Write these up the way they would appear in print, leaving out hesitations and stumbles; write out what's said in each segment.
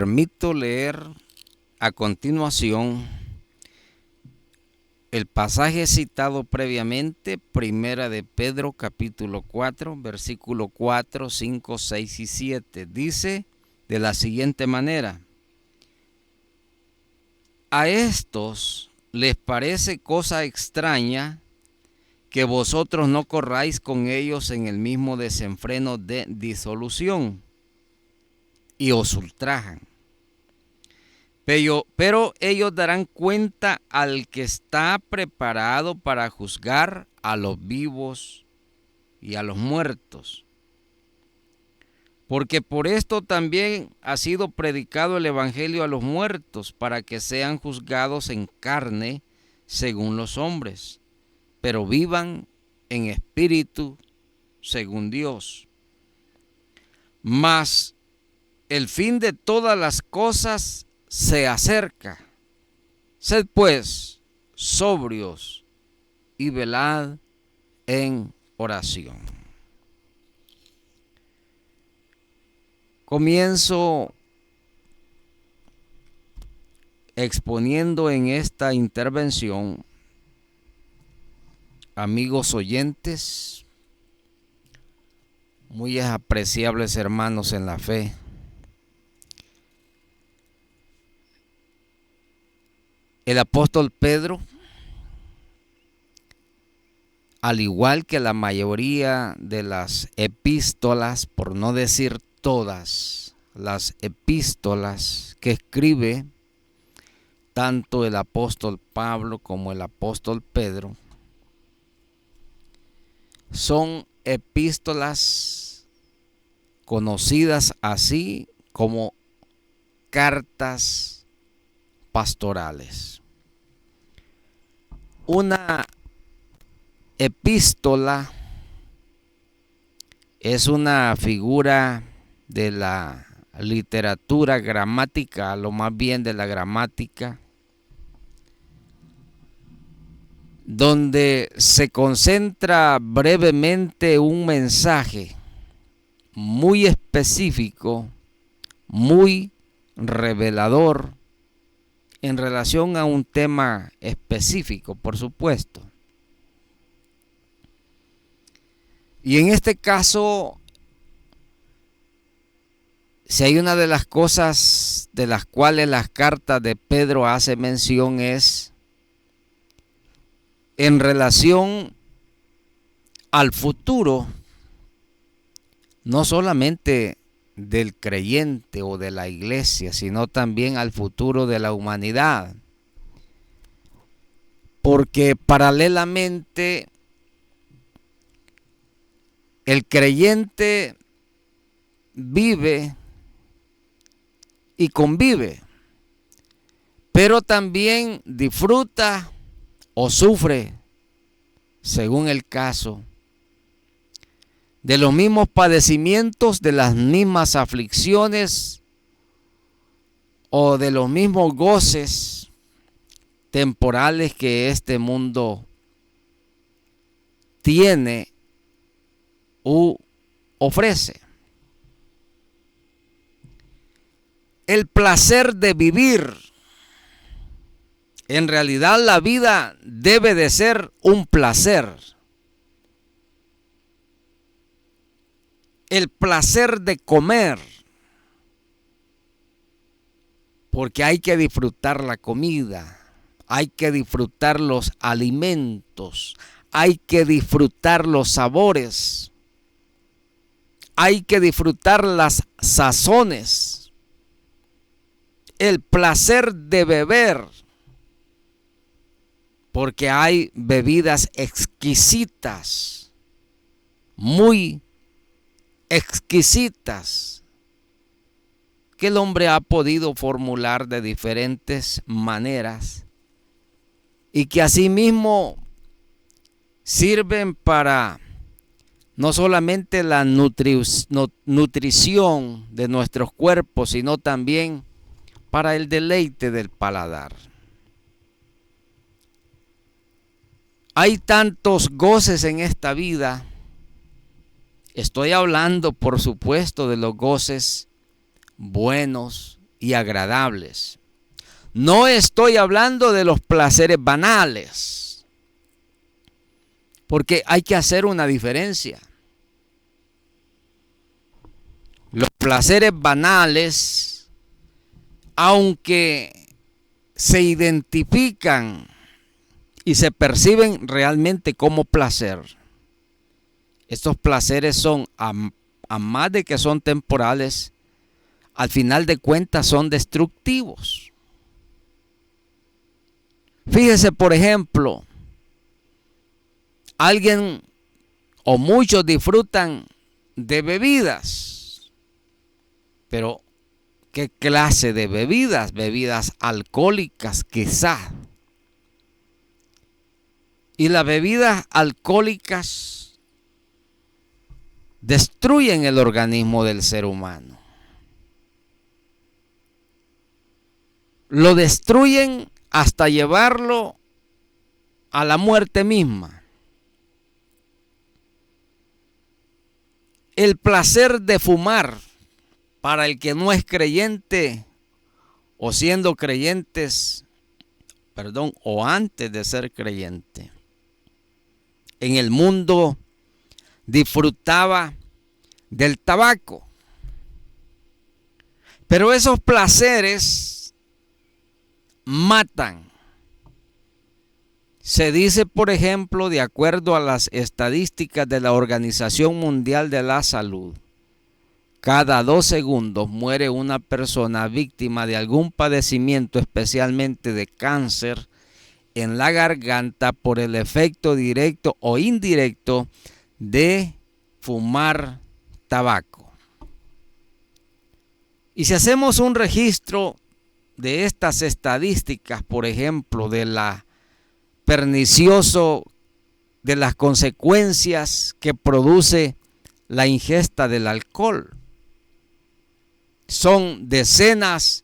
permito leer a continuación el pasaje citado previamente, Primera de Pedro, capítulo 4, versículo 4, 5, 6 y 7. Dice de la siguiente manera: a estos les parece cosa extraña que vosotros no corráis con ellos en el mismo desenfreno de disolución, y os ultrajan. Pero ellos darán cuenta al que está preparado para juzgar a los vivos y a los muertos. Porque por esto también ha sido predicado el evangelio a los muertos, para que sean juzgados en carne según los hombres, pero vivan en espíritu según Dios. Mas el fin de todas las cosas se acerca. Sed pues sobrios y velad en oración. Comienzo exponiendo en esta intervención, amigos oyentes, muy apreciables hermanos en la fe, el apóstol Pedro, al igual que la mayoría de las epístolas, por no decir todas las epístolas que escribe tanto el apóstol Pablo como el apóstol Pedro, son epístolas conocidas así como cartas pastorales. Una epístola es una figura de la literatura gramatical, o más bien de la gramática, donde se concentra brevemente un mensaje muy específico, muy revelador en relación a un tema específico, por supuesto. Y en este caso, si hay una de las cosas de las cuales las cartas de Pedro hace mención, es en relación al futuro, no solamente del creyente o de la iglesia, sino también al futuro de la humanidad. Porque paralelamente el creyente vive y convive, pero también disfruta o sufre, según el caso, de los mismos padecimientos, de las mismas aflicciones o de los mismos goces temporales que este mundo tiene u ofrece. El placer de vivir. En realidad la vida debe de ser un placer. El placer de comer, porque hay que disfrutar la comida, hay que disfrutar los alimentos, hay que disfrutar los sabores, hay que disfrutar las sazones, el placer de beber, porque hay bebidas exquisitas, muy exquisitas, que el hombre ha podido formular de diferentes maneras y que asimismo sirven para no solamente la nutrición de nuestros cuerpos, sino también para el deleite del paladar. Hay tantos goces en esta vida. Estoy hablando, por supuesto, de los goces buenos y agradables. No estoy hablando de los placeres banales, porque hay que hacer una diferencia. Los placeres banales, aunque se identifican y se perciben realmente como placer, estos placeres son, a más de que son temporales, al final de cuentas son destructivos. Fíjese, por ejemplo, alguien o muchos disfrutan de bebidas, pero ¿qué clase de bebidas? Bebidas alcohólicas, quizás. Y las bebidas alcohólicas destruyen el organismo del ser humano. Lo destruyen hasta llevarlo a la muerte misma. El placer de fumar, para el que no es creyente, o siendo creyentes, o antes de ser creyente, en el mundo disfrutaba del tabaco. Pero esos placeres matan. Se dice, por ejemplo, de acuerdo a las estadísticas de la Organización Mundial de la Salud, cada 2 segundos muere una persona víctima de algún padecimiento, especialmente de cáncer en la garganta, por el efecto directo o indirecto de fumar tabaco. Y si hacemos un registro de estas estadísticas, por ejemplo, de las consecuencias que produce la ingesta del alcohol, son decenas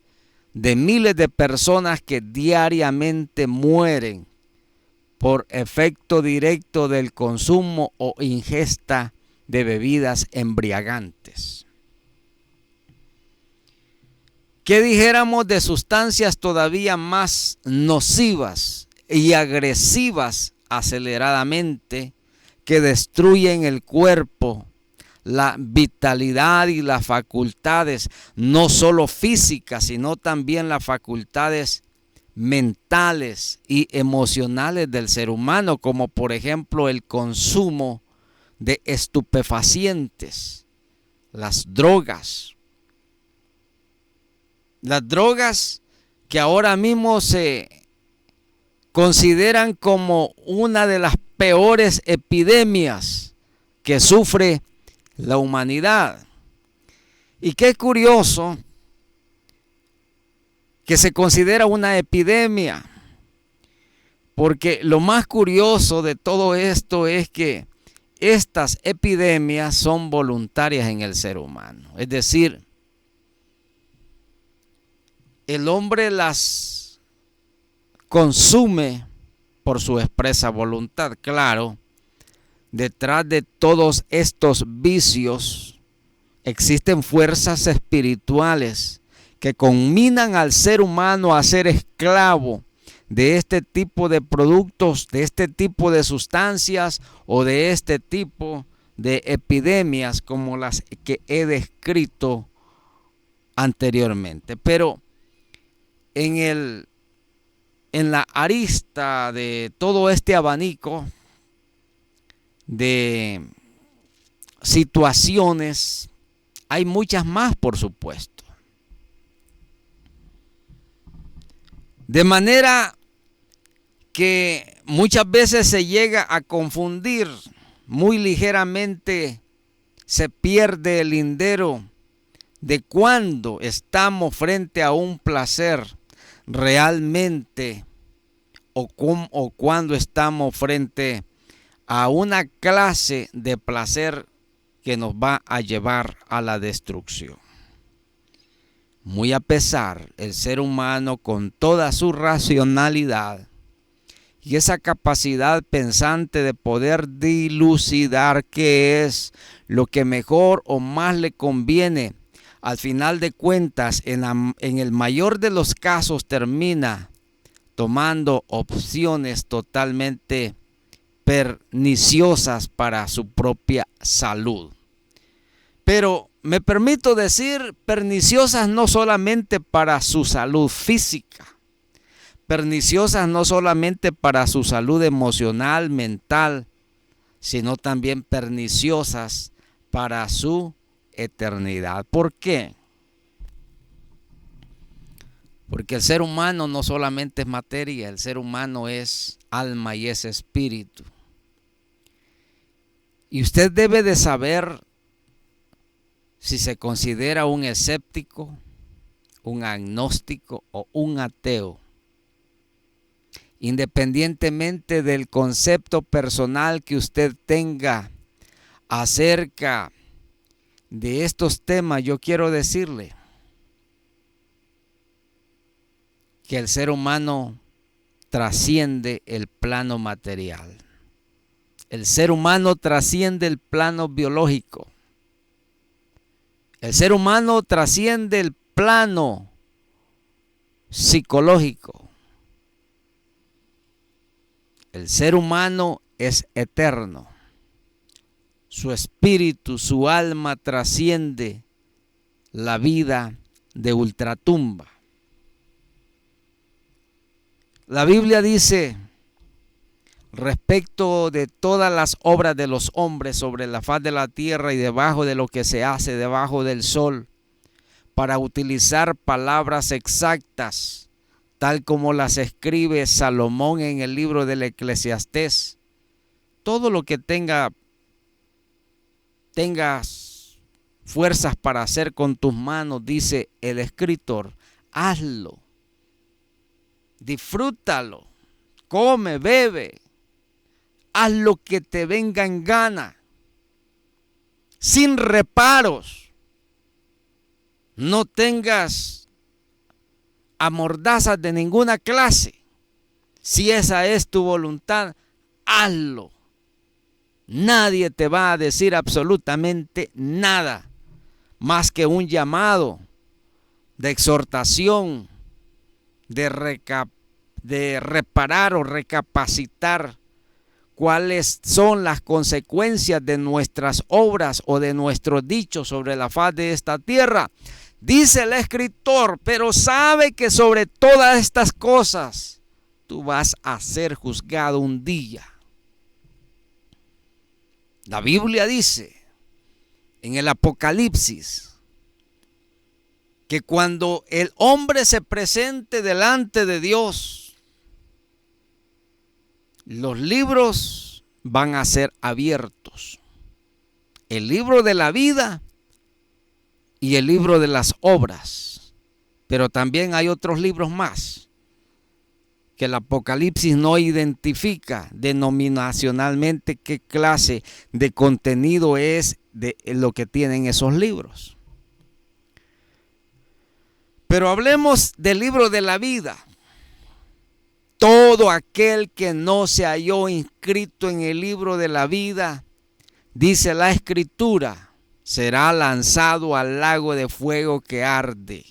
de miles de personas que diariamente mueren por efecto directo del consumo o ingesta de bebidas embriagantes. ¿Qué dijéramos de sustancias todavía más nocivas y agresivas aceleradamente, que destruyen el cuerpo, la vitalidad y las facultades, no solo físicas, sino también las facultades mentales y emocionales del ser humano, como por ejemplo el consumo de estupefacientes, las drogas? Las drogas que ahora mismo se consideran como una de las peores epidemias que sufre la humanidad. Y qué curioso que se considera una epidemia, porque lo más curioso de todo esto es que estas epidemias son voluntarias en el ser humano. Es decir, el hombre las consume por su expresa voluntad. Claro, detrás de todos estos vicios existen fuerzas espirituales que conminan al ser humano a ser esclavo de este tipo de productos, de este tipo de sustancias o de este tipo de epidemias como las que he descrito anteriormente. Pero en la arista de todo este abanico de situaciones, hay muchas más, por supuesto. De manera que muchas veces se llega a confundir, muy ligeramente se pierde el lindero de cuando estamos frente a un placer realmente o cuando estamos frente a una clase de placer que nos va a llevar a la destrucción. Muy a pesar, el ser humano, con toda su racionalidad y esa capacidad pensante de poder dilucidar qué es lo que mejor o más le conviene al final de cuentas, en el mayor de los casos, termina tomando opciones totalmente perniciosas para su propia salud. Pero me permito decir, perniciosas no solamente para su salud física, perniciosas no solamente para su salud emocional, mental, sino también perniciosas para su eternidad. ¿Por qué? Porque el ser humano no solamente es materia, el ser humano es alma y es espíritu. Y usted debe de saber si se considera un escéptico, un agnóstico o un ateo. Independientemente del concepto personal que usted tenga acerca de estos temas, yo quiero decirle que el ser humano trasciende el plano material. El ser humano trasciende el plano biológico. El ser humano trasciende el plano psicológico. El ser humano es eterno. Su espíritu, su alma trasciende la vida de ultratumba. La Biblia dice respecto de todas las obras de los hombres sobre la faz de la tierra y debajo de lo que se hace debajo del sol, para utilizar palabras exactas, tal como las escribe Salomón en el libro del Eclesiastés. Todo lo que tengas fuerzas para hacer con tus manos, dice el escritor, hazlo, disfrútalo, come, bebe, haz lo que te venga en gana, sin reparos. No tengas amordazas de ninguna clase. Si esa es tu voluntad, hazlo. Nadie te va a decir absolutamente nada más que un llamado de exhortación, de reparar o recapacitar cuáles son las consecuencias de nuestras obras o de nuestros dichos sobre la faz de esta tierra. Dice el escritor, pero sabe que sobre todas estas cosas tú vas a ser juzgado un día. La Biblia dice en el Apocalipsis que cuando el hombre se presente delante de Dios, los libros van a ser abiertos. El libro de la vida y el libro de las obras. Pero también hay otros libros más que el Apocalipsis no identifica denominacionalmente qué clase de contenido es de lo que tienen esos libros. Pero hablemos del libro de la vida. Todo aquel que no se halló inscrito en el libro de la vida, dice la Escritura, será lanzado al lago de fuego que arde.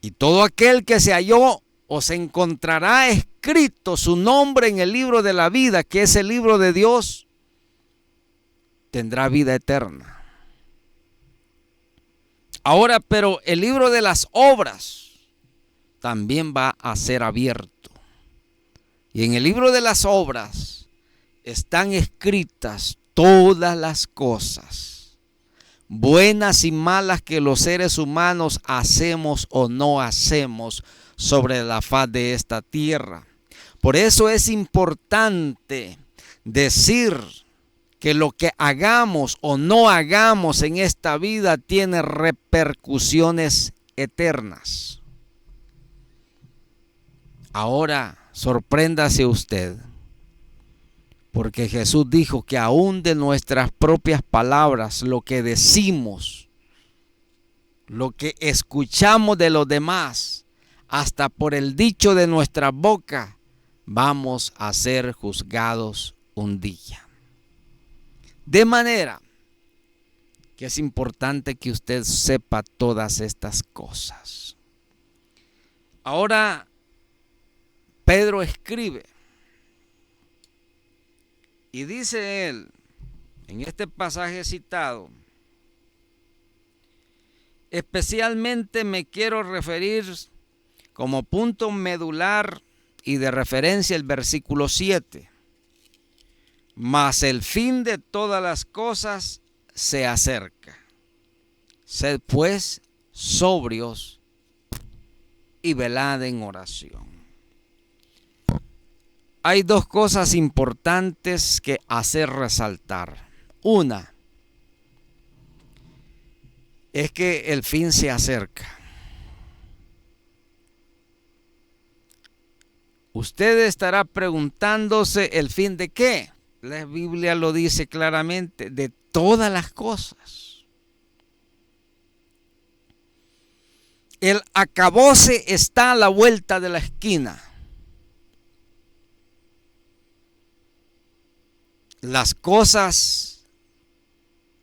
Y todo aquel que se halló o se encontrará escrito su nombre en el libro de la vida, que es el libro de Dios, tendrá vida eterna. Ahora, pero el libro de las obras también va a ser abierto. Y en el libro de las obras están escritas todas las cosas, buenas y malas, que los seres humanos hacemos o no hacemos sobre la faz de esta tierra. Por eso es importante decir que lo que hagamos o no hagamos en esta vida tiene repercusiones eternas. Ahora, sorpréndase usted, porque Jesús dijo que aún de nuestras propias palabras, lo que decimos, lo que escuchamos de los demás, hasta por el dicho de nuestra boca, vamos a ser juzgados un día. De manera que es importante que usted sepa todas estas cosas. Ahora, Pedro escribe y dice él, en este pasaje citado, especialmente me quiero referir como punto medular y de referencia el versículo 7. Mas el fin de todas las cosas se acerca. Sed pues sobrios y velad en oración. Hay dos cosas importantes que hacer resaltar. Una es que el fin se acerca. Usted estará preguntándose el fin de qué. La Biblia lo dice claramente, de todas las cosas. El acabose está a la vuelta de la esquina. Las cosas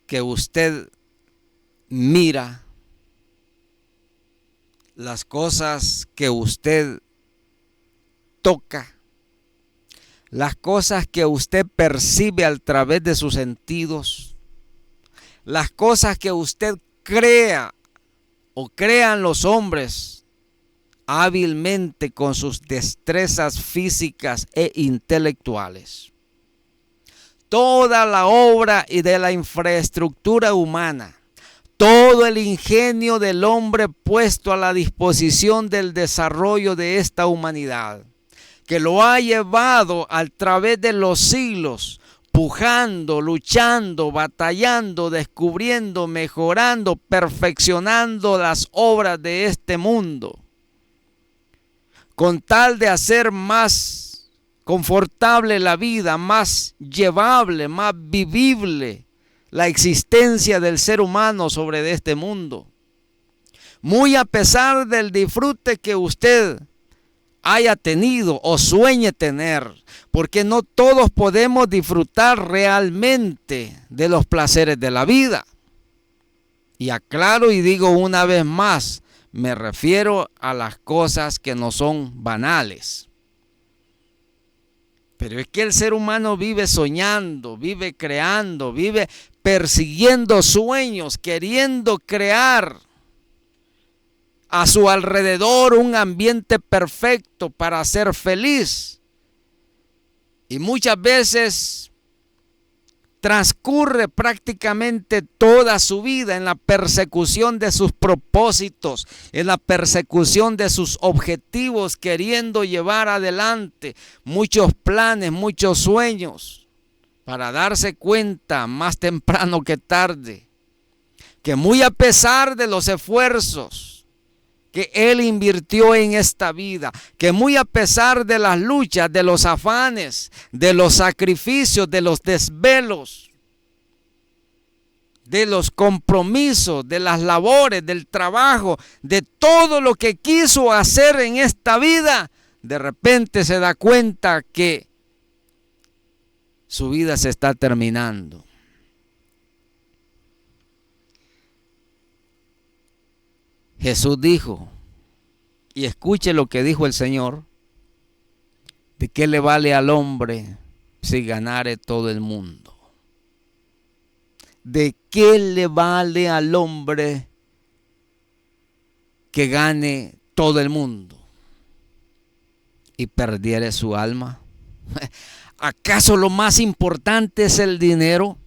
que usted mira, las cosas que usted toca, las cosas que usted percibe a través de sus sentidos, las cosas que usted crea o crean los hombres hábilmente con sus destrezas físicas e intelectuales. Toda la obra y de la infraestructura humana, todo el ingenio del hombre puesto a la disposición del desarrollo de esta humanidad, que lo ha llevado a través de los siglos, pujando, luchando, batallando, descubriendo, mejorando, perfeccionando las obras de este mundo, con tal de hacer más confortable la vida, más llevable, más vivible la existencia del ser humano sobre este mundo. Muy a pesar del disfrute que usted haya tenido o sueñe tener, porque no todos podemos disfrutar realmente de los placeres de la vida. Y aclaro y digo una vez más, me refiero a las cosas que no son banales. Pero es que el ser humano vive soñando, vive creando, vive persiguiendo sueños, queriendo crear a su alrededor un ambiente perfecto para ser feliz. Y muchas veces transcurre prácticamente toda su vida en la persecución de sus propósitos, en la persecución de sus objetivos, queriendo llevar adelante muchos planes, muchos sueños, para darse cuenta más temprano que tarde, que muy a pesar de los esfuerzos que él invirtió en esta vida, que muy a pesar de las luchas, de los afanes, de los sacrificios, de los desvelos, de los compromisos, de las labores, del trabajo, de todo lo que quiso hacer en esta vida, de repente se da cuenta que su vida se está terminando. Jesús dijo, y escuche lo que dijo el Señor, ¿de qué le vale al hombre si ganare todo el mundo? ¿De qué le vale al hombre que gane todo el mundo y perdiere su alma? ¿Acaso lo más importante es el dinero?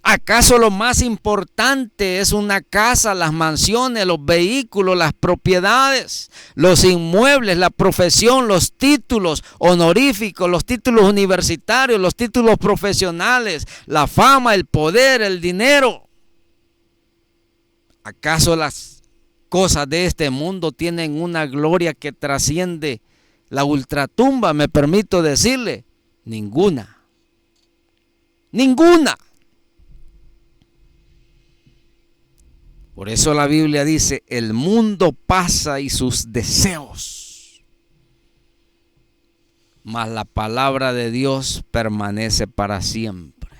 ¿Acaso lo más importante es una casa, las mansiones, los vehículos, las propiedades, los inmuebles, la profesión, los títulos honoríficos, los títulos universitarios, los títulos profesionales, la fama, el poder, el dinero? ¿Acaso las cosas de este mundo tienen una gloria que trasciende la ultratumba? Me permito decirle, ninguna. Ninguna. Por eso la Biblia dice, el mundo pasa y sus deseos, mas la palabra de Dios permanece para siempre.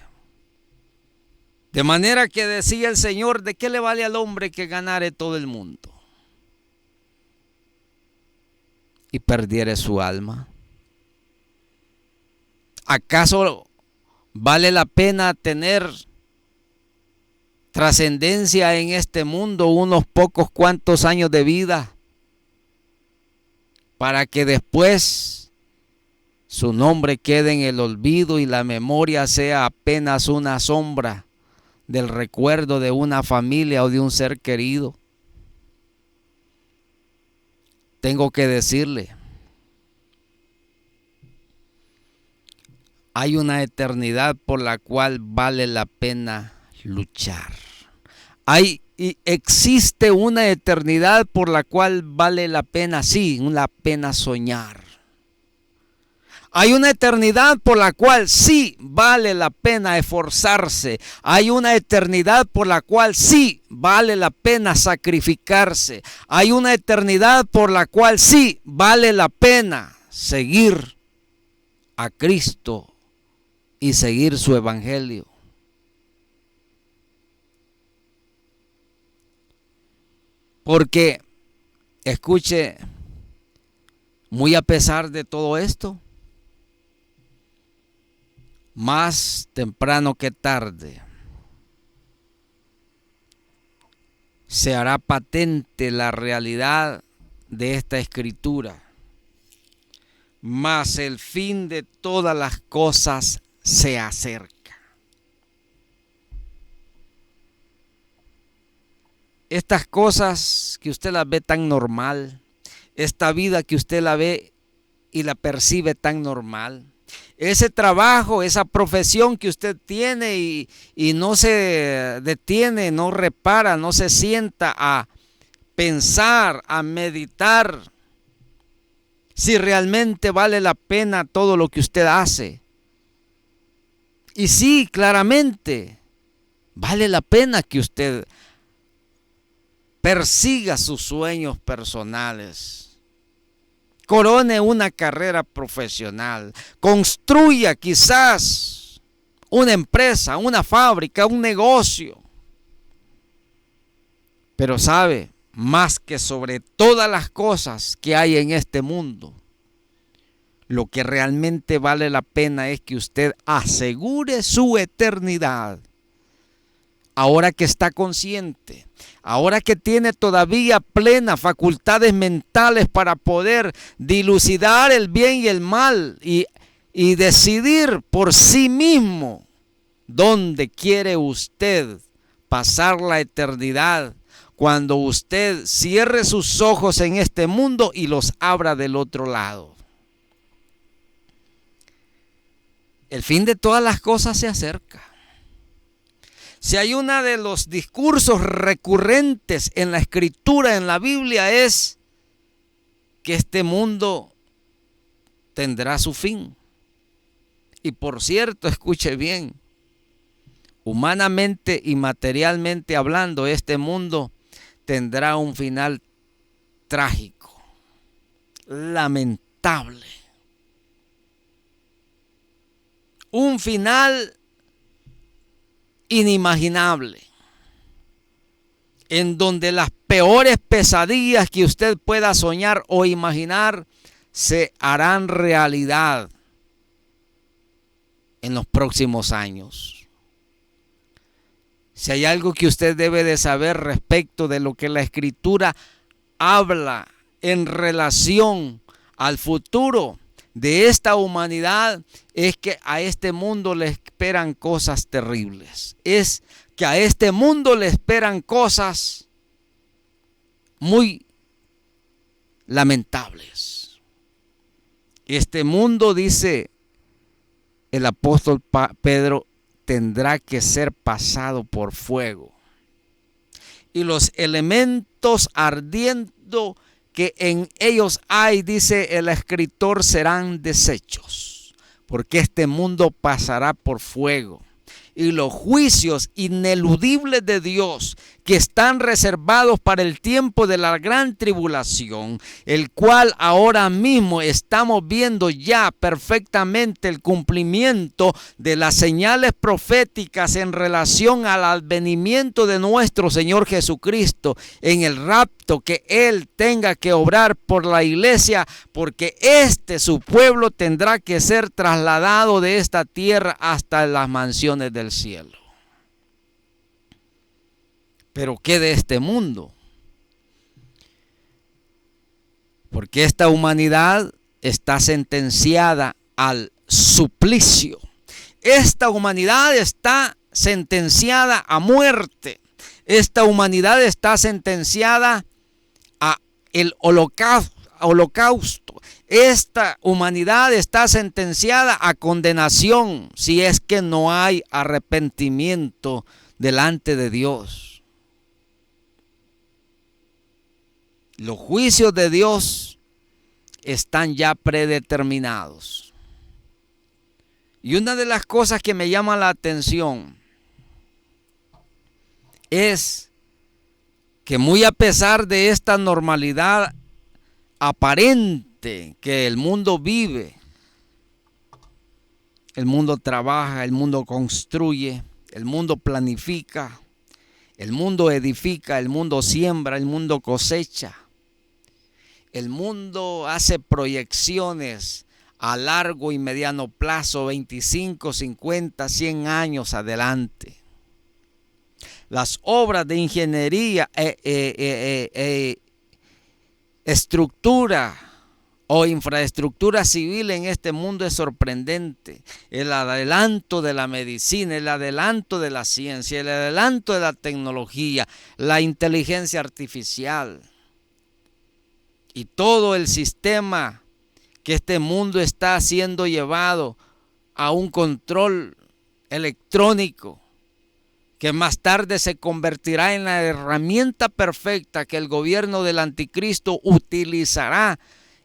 De manera que decía el Señor, ¿de qué le vale al hombre que ganare todo el mundo y perdiere su alma? ¿Acaso vale la pena tener trascendencia en este mundo, unos pocos cuantos años de vida, para que después su nombre quede en el olvido y la memoria sea apenas una sombra del recuerdo de una familia o de un ser querido? Tengo que decirle, hay una eternidad por la cual vale la pena luchar. Existe una eternidad por la cual vale la pena, sí, la pena soñar. Hay una eternidad por la cual sí vale la pena esforzarse. Hay una eternidad por la cual sí vale la pena sacrificarse. Hay una eternidad por la cual sí vale la pena seguir a Cristo y seguir su evangelio. Porque, escuche, muy a pesar de todo esto, más temprano que tarde se hará patente la realidad de esta escritura. Mas el fin de todas las cosas se acerca. Estas cosas que usted las ve tan normal, esta vida que usted la ve y la percibe tan normal, ese trabajo, esa profesión que usted tiene y no se detiene, no repara, no se sienta a pensar, a meditar si realmente vale la pena todo lo que usted hace. Y sí, claramente, vale la pena que usted persiga sus sueños personales, corone una carrera profesional, construya quizás una empresa, una fábrica, un negocio. Pero sabe, más que sobre todas las cosas que hay en este mundo, lo que realmente vale la pena es que usted asegure su eternidad. Ahora que está consciente, ahora que tiene todavía plenas facultades mentales para poder dilucidar el bien y el mal y decidir por sí mismo dónde quiere usted pasar la eternidad, cuando usted cierre sus ojos en este mundo y los abra del otro lado. El fin de todas las cosas se acerca. Si hay uno de los discursos recurrentes en la escritura, en la Biblia, es que este mundo tendrá su fin. Y por cierto, escuche bien, humanamente y materialmente hablando, este mundo tendrá un final trágico, lamentable. Un final inimaginable, en donde las peores pesadillas que usted pueda soñar o imaginar se harán realidad en los próximos años. Si hay algo que usted debe de saber respecto de lo que la Escritura habla en relación al futuro de esta humanidad, es que a este mundo le esperan cosas terribles. Es que a este mundo le esperan cosas muy lamentables. Este mundo, dice el apóstol Pedro, tendrá que ser pasado por fuego. Y los elementos ardiendo que en ellos hay, dice el escritor, serán desechos, porque este mundo pasará por fuego. y los juicios ineludibles de Dios que están reservados para el tiempo de la gran tribulación, el cual ahora mismo estamos viendo ya perfectamente el cumplimiento de las señales proféticas en relación al advenimiento de nuestro Señor Jesucristo en el rapto que Él tenga que obrar por la iglesia, porque su pueblo tendrá que ser trasladado de esta tierra hasta las mansiones del cielo. Pero ¿qué de este mundo? Porque esta humanidad está sentenciada al suplicio. Esta humanidad está sentenciada a muerte. Esta humanidad está sentenciada a el holocausto. Esta humanidad está sentenciada a condenación si es que no hay arrepentimiento delante de Dios. Los juicios de Dios están ya predeterminados. Y una de las cosas que me llama la atención es que muy a pesar de esta normalidad aparente que el mundo vive, el mundo trabaja, el mundo construye, el mundo planifica, el mundo edifica, el mundo siembra, el mundo cosecha. El mundo hace proyecciones a largo y mediano plazo, 25, 50, 100 años adelante. Las obras de ingeniería, estructura o infraestructura civil en este mundo es sorprendente. El adelanto de la medicina, el adelanto de la ciencia, el adelanto de la tecnología, la inteligencia artificial y todo el sistema que este mundo está siendo llevado a un control electrónico que más tarde se convertirá en la herramienta perfecta que el gobierno del anticristo utilizará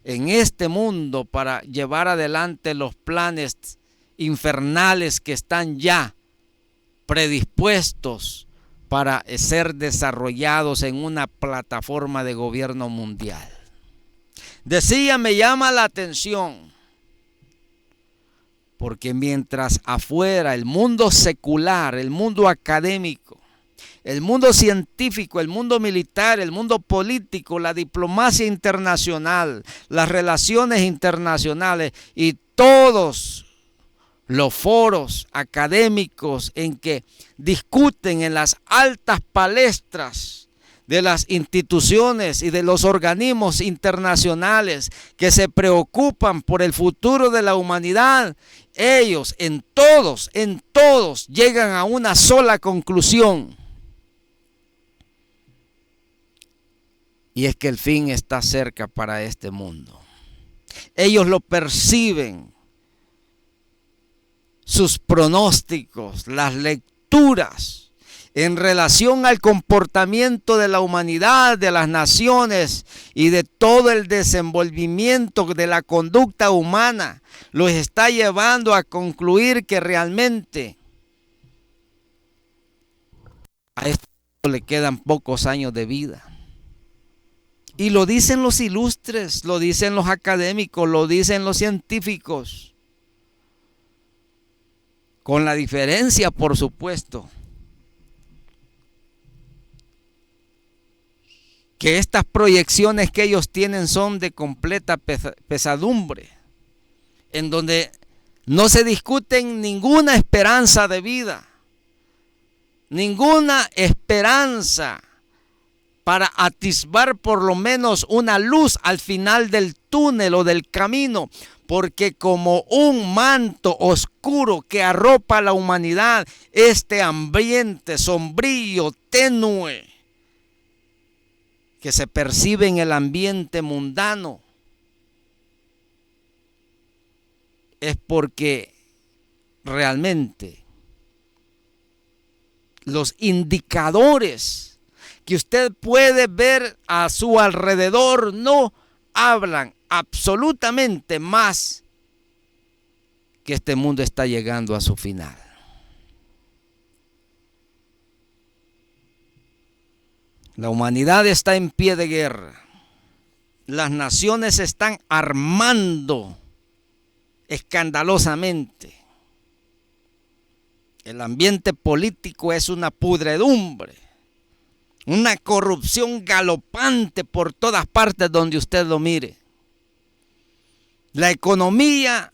en este mundo para llevar adelante los planes infernales que están ya predispuestos para ser desarrollados en una plataforma de gobierno mundial. Decía, me llama la atención, porque mientras afuera el mundo secular, el mundo académico, el mundo científico, el mundo militar, el mundo político, la diplomacia internacional, las relaciones internacionales y todos los foros académicos en que discuten en las altas palestras de las instituciones y de los organismos internacionales que se preocupan por el futuro de la humanidad, ellos en todos llegan a una sola conclusión. Y es que el fin está cerca para este mundo. Ellos lo perciben. Sus pronósticos, las lecturas en relación al comportamiento de la humanidad, de las naciones y de todo el desenvolvimiento de la conducta humana, los está llevando a concluir que realmente a esto le quedan pocos años de vida. Y lo dicen los ilustres, lo dicen los académicos, lo dicen los científicos. Con la diferencia, por supuesto, que estas proyecciones que ellos tienen son de completa pesadumbre, en donde no se discuten ninguna esperanza de vida, ninguna esperanza para atisbar por lo menos una luz al final del túnel o del camino, porque como un manto oscuro que arropa a la humanidad, este ambiente sombrío, tenue, que se percibe en el ambiente mundano, es porque realmente los indicadores que usted puede ver a su alrededor no hablan absolutamente más que este mundo está llegando a su final. La humanidad está en pie de guerra. Las naciones se están armando escandalosamente. El ambiente político es una pudredumbre, una corrupción galopante por todas partes donde usted lo mire. La economía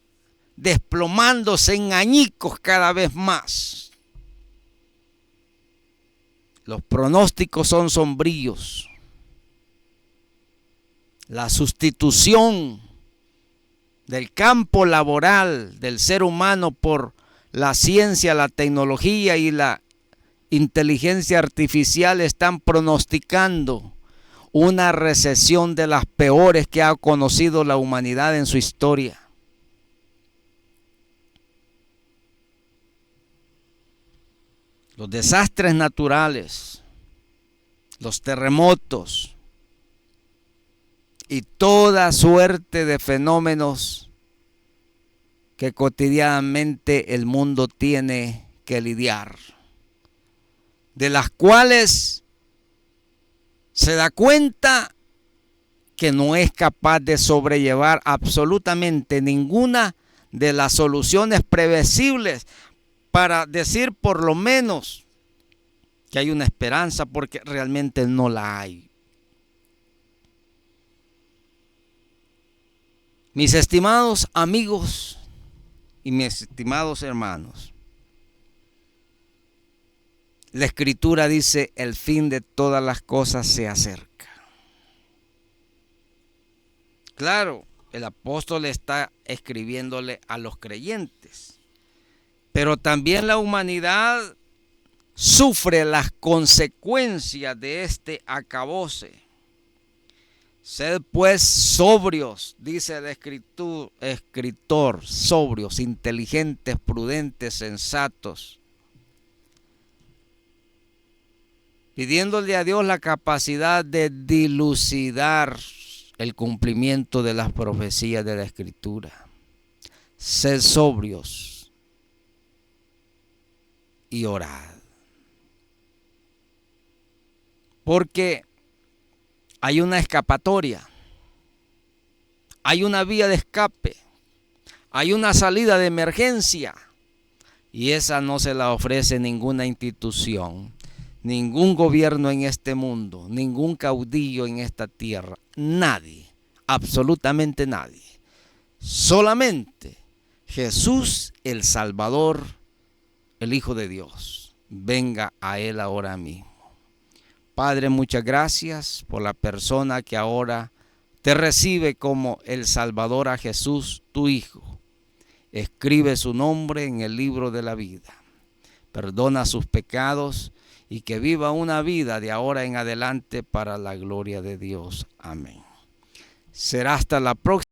desplomándose en añicos cada vez más. Los pronósticos son sombríos. La sustitución del campo laboral del ser humano por la ciencia, la tecnología y la inteligencia artificial están pronosticando una recesión de las peores que ha conocido la humanidad en su historia. Los desastres naturales, los terremotos y toda suerte de fenómenos que cotidianamente el mundo tiene que lidiar, de las cuales se da cuenta que no es capaz de sobrellevar absolutamente ninguna de las soluciones previsibles para decir por lo menos que hay una esperanza, porque realmente no la hay. Mis estimados amigos y mis estimados hermanos, la Escritura dice: el fin de todas las cosas se acerca. Claro, el apóstol está escribiéndole a los creyentes, pero también la humanidad sufre las consecuencias de este acabose. Sed pues sobrios, dice el escritor, sobrios, inteligentes, prudentes, sensatos, pidiéndole a Dios la capacidad de dilucidar el cumplimiento de las profecías de la Escritura. Sed sobrios y orad. Porque hay una escapatoria, hay una vía de escape, hay una salida de emergencia, y esa no se la ofrece ninguna institución, ningún gobierno en este mundo, ningún caudillo en esta tierra, nadie, absolutamente nadie. Solamente Jesús el Salvador, el Hijo de Dios. Venga a Él ahora mismo. Padre, muchas gracias por la persona que ahora te recibe como el Salvador, a Jesús, tu Hijo. Escribe su nombre en el libro de la vida. Perdona sus pecados y que viva una vida de ahora en adelante para la gloria de Dios. Amén. Será hasta la próxima.